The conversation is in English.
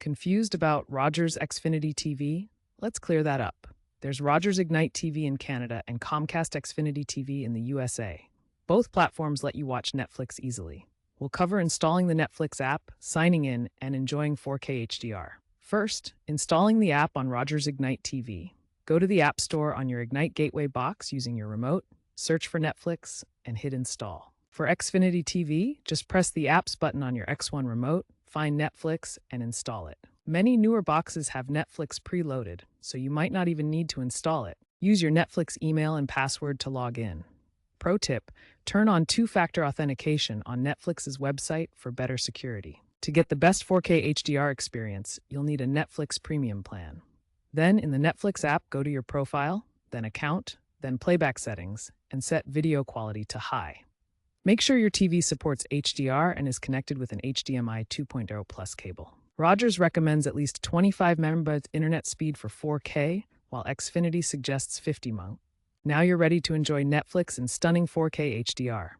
Confused about Rogers Xfinity TV? Let's clear that up. There's Rogers Ignite TV in Canada and Comcast Xfinity TV in the USA. Both platforms let you watch Netflix easily. We'll cover installing the Netflix app, signing in, and enjoying 4K HDR. First, installing the app on Rogers Ignite TV. Go to the App Store on your Ignite Gateway box using your remote, search for Netflix, and hit install. For Xfinity TV, just press the Apps button on your X1 remote, find Netflix, and install it. Many newer boxes have Netflix preloaded, so you might not even need to install it. Use your Netflix email and password to log in. Pro tip, turn on two-factor authentication on Netflix's website for better security. To get the best 4K HDR experience, you'll need a Netflix premium plan. Then, in the Netflix app, go to your profile, then account, then playback settings, and set video quality to high. Make sure your TV supports HDR and is connected with an HDMI 2.0 Plus cable. Rogers recommends at least 25 Mbps internet speed for 4K, while Xfinity suggests 50 Mbps. Now you're ready to enjoy Netflix in stunning 4K HDR.